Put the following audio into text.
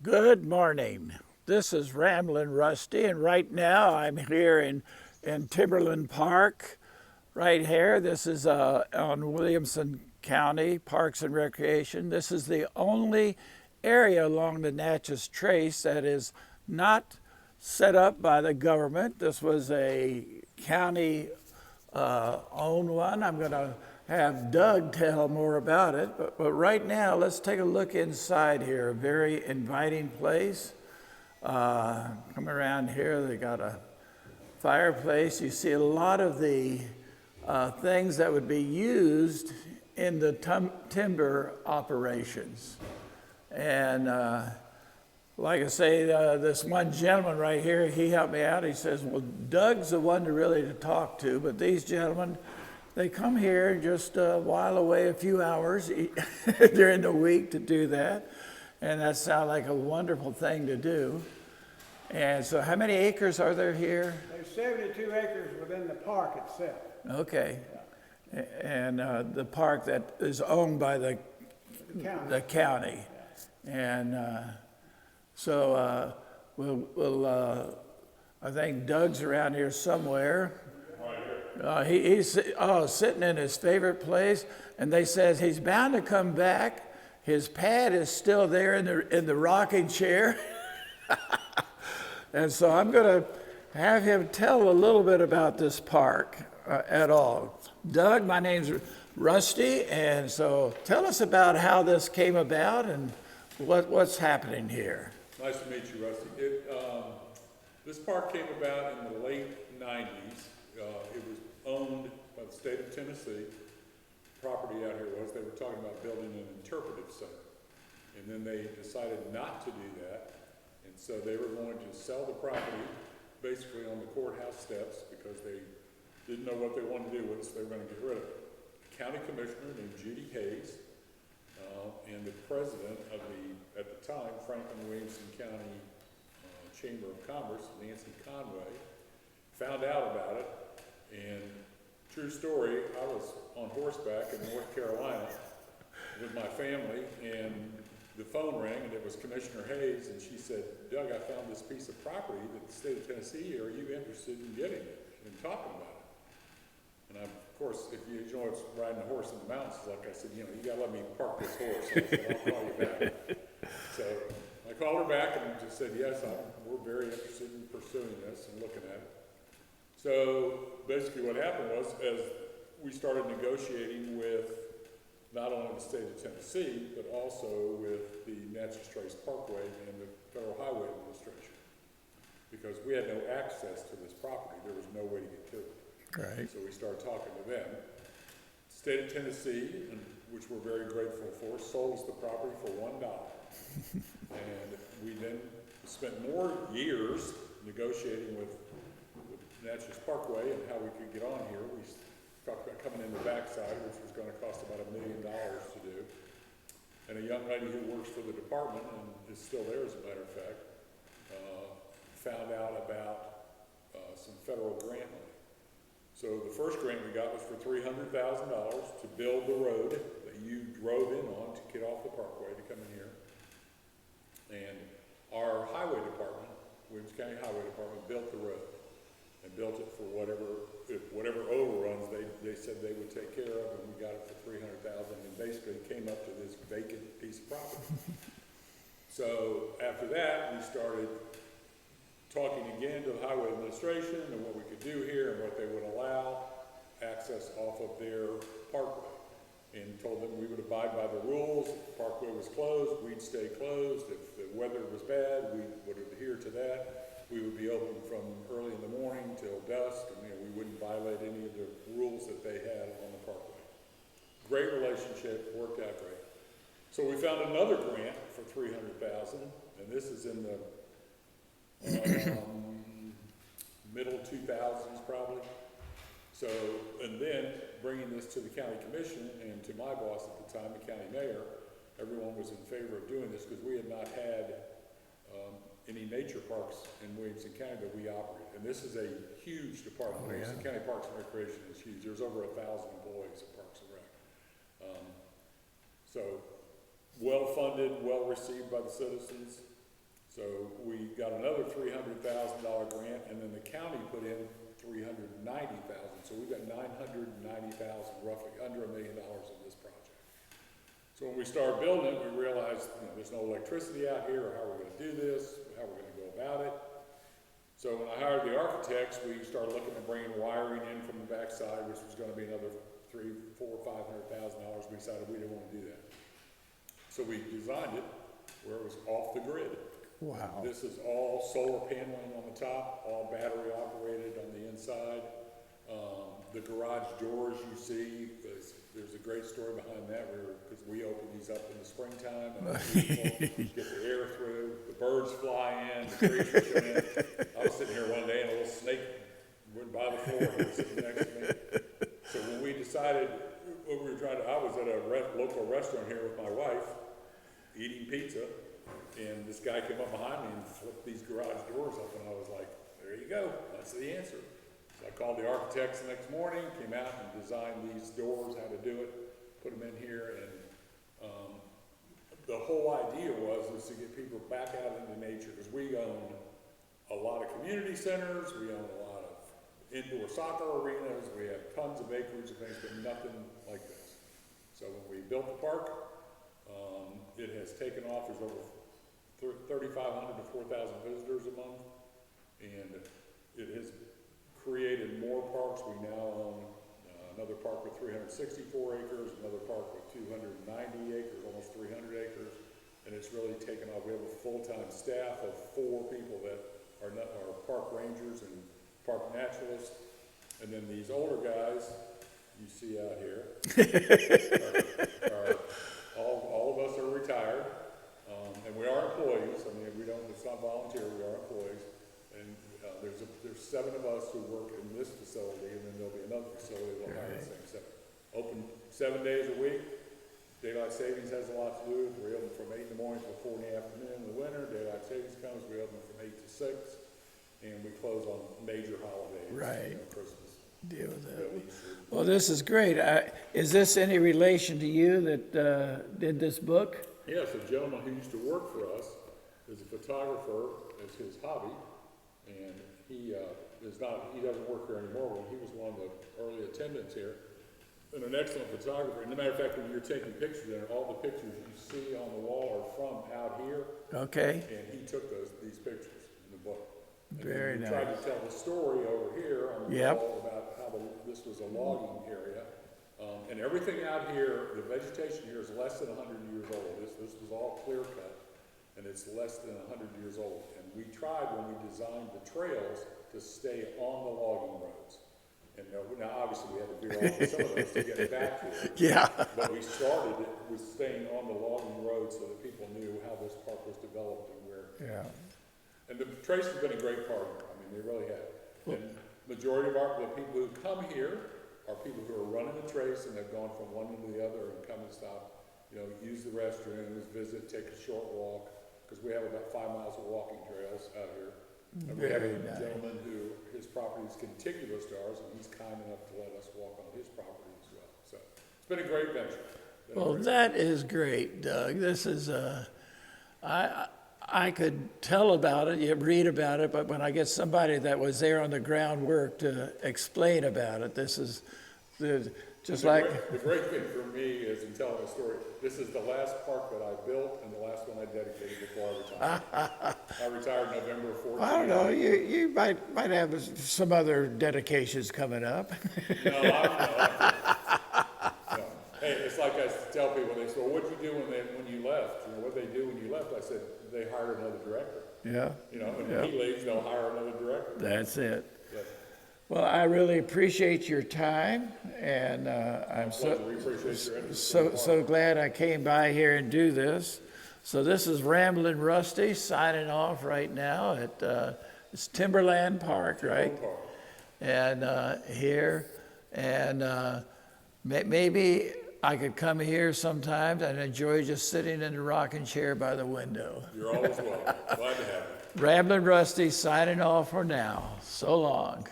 Good morning. This is Ramblin' Rusty, and right now I'm here in Timberland Park, right here. This is on Williamson County Parks and Recreation. This is the only area along the Natchez Trace that is not set up by the government. This was a county owned one. I'm going to have Doug tell more about it, but right now let's take a look inside here. A very inviting place. Come around here, they got a fireplace. You see a lot of the things that would be used in the timber operations. And like I say, this one gentleman right here, he helped me out. He says, well, Doug's the one to talk to, but these gentlemen, they come here and just while away a few hours during the week to do that. And that sounds like a wonderful thing to do. And so how many acres are there here? There's 72 acres within the park itself. Okay. And the park that is owned by the county. And so I think Doug's around here somewhere. He's sitting in his favorite place, and they says he's bound to come back. His pad is still there in the rocking chair. And so I'm going to have him tell a little bit about this park at all. Doug, my name's Rusty, and so tell us about how this came about and what's happening here. Nice to meet you, Rusty. This park came about in the late 90s. It was owned by the state of Tennessee. Property out here they were talking about building an interpretive center. And then they decided not to do that. And so they were going to sell the property basically on the courthouse steps because they didn't know what they wanted to do with it, so they were going to get rid of it. A county commissioner named Judy Hayes and the president of at the time, Franklin-Williamson County Chamber of Commerce, Nancy Conway, found out about it. And true story, I was on horseback in North Carolina with my family, and the phone rang, and it was Commissioner Hayes, and she said, Doug, I found this piece of property that the state of Tennessee, are you interested in getting it and talking about it? And of course, if you know it's riding a horse in the mountains, like I said, you gotta let me park this horse. I said, I'll call you back. So I called her back and just said, yes, we're very interested in pursuing this and looking at it. So basically what happened was, as we started negotiating with not only the state of Tennessee, but also with the Natchez Trace Parkway and the Federal Highway Administration, because we had no access to this property. There was no way to get to it. Right. So we started talking to them. State of Tennessee, which we're very grateful for, sold us the property for $1. And we then spent more years negotiating with Natchez Parkway and how we could get on here. We talked about coming in the backside, which was going to cost about $1 million to do. And a young lady who works for the department and is still there, as a matter of fact, found out about some federal grant money. So the first grant we got was for $300,000 to build the road that you drove in on to get off the parkway to come in here. And our highway department, Williamson County Highway Department, built the road. And built it for whatever overruns they said they would take care of, and we got it for $300,000, and basically came up to this vacant piece of property. So after that, we started talking again to the Highway Administration and what we could do here and what they would allow access off of their parkway, and told them we would abide by the rules. If the parkway was closed, we'd stay closed. If the weather was bad, we would adhere to that. We would be open from early in the morning till dusk, and we wouldn't violate any of the rules that they had on the parkway. Great relationship, worked out great. So we found another grant for $300,000, and this is in the middle 2000s probably. So, and then bringing this to the county commission and to my boss at the time, the county mayor, everyone was in favor of doing this because we had not had any nature parks in Williamson County that we operate. And this is a huge department. Williamson County Parks and Recreation is huge. There's over 1,000 employees at Parks and Rec. So well funded, well received by the citizens. So we got another $300,000 grant, and then the county put in $390,000. So we got $990,000, roughly under $1 million in this project. So when we started building it, we realized, there's no electricity out here, or how are we gonna do this, how are we gonna go about it? So when I hired the architects, we started looking at bringing wiring in from the backside, which was gonna be another $300,000, $400,000, $500,000. We decided we didn't wanna do that. So we designed it where it was off the grid. Wow. This is all solar paneling on the top, all battery operated on the inside. The garage doors you see, there's a great story behind that, because we open these up in the springtime, and people get the air through, the birds fly in, the trees are showing in. I was sitting here one day and a little snake went by the floor and was sitting next to me. So when we decided what we were trying to, I was at a local restaurant here with my wife, eating pizza, and this guy came up behind me and flipped these garage doors up, and I was like, there you go, that's the answer. So I called the architects the next morning, came out and designed these doors, how to do it, put them in here, and the whole idea was to get people back out into nature, because we own a lot of community centers, we own a lot of indoor soccer arenas, we have tons of acreage and things, but nothing like this. So when we built the park, it has taken off. There's over 3,500 to 4,000 visitors a month, and it has created more parks. We now own another park with 364 acres, another park with 290 acres, almost 300 acres, and it's really taken off. We have a full-time staff of 4 people that are park rangers and park naturalists, and then these older guys you see out here are all of us are retired, and we are employees. I mean, it's not volunteer, we are employees. And there's 7 of us who work in this facility, and then there'll be another facility we'll hire the same 7. Open 7 days a week. Daylight savings has a lot to do with it. We open from 8 in the morning to 4 in the afternoon in the winter. Daylight savings comes, we open from 8 to 6, and we close on major holidays. Right. Christmas. Deal with that. Easter. Well, this is great. Is this any relation to you that did this book? Yes, a gentleman who used to work for us is a photographer as his hobby, and he doesn't work here anymore, but he was one of the early attendants here, and an excellent photographer. And as a matter of fact, when you're taking pictures there, all the pictures you see on the wall are from out here. Okay. And he took these pictures in the book. And very nice. Tried to tell the story over here on the wall about how this was a logging area. And everything out here, the vegetation here is less than 100 years old. This was all clear cut, and it's less than 100 years old. And we tried, when we designed the trails, to stay on the logging roads. And now obviously we had to veer off some of those to get back here. Yeah. But we started it with staying on the logging roads so that people knew how this park was developed and where. Yeah. And the Trace has been a great partner. I mean, they really have. And majority of the people who come here are people who are running the Trace and have gone from one to the other and come and stop, use the restrooms, visit, take a short walk, because we have about 5 miles of walking trails out here. And we have a gentleman who, his property is contiguous to ours, and he's kind enough to let us walk on his property as well. So it's been a great venture. Well, that is great, Doug. This is, I could tell about it, you read about it, but when I get somebody that was there on the groundwork to explain about it, this is just like. The great thing for me is, in telling the story, this is the last park that I built and the last one I dedicated before I retired. I retired November 14th. I don't know, you might have some other dedications coming up. No, no. Hey, it's like I tell people, they say, well, what'd you do when you left? What'd they do when you left? I said, they hired another director. Yeah. And when he leaves, they'll hire another director. That's it. Yeah. Well, I really appreciate your time, and I'm so glad I came by here and do this. So this is Ramblin' Rusty signing off right now at it's Timberland Park, right? And here, and maybe I could come here sometimes and enjoy just sitting in the rocking chair by the window. You're always welcome. Glad to have you. Ramblin' Rusty signing off for now. So long.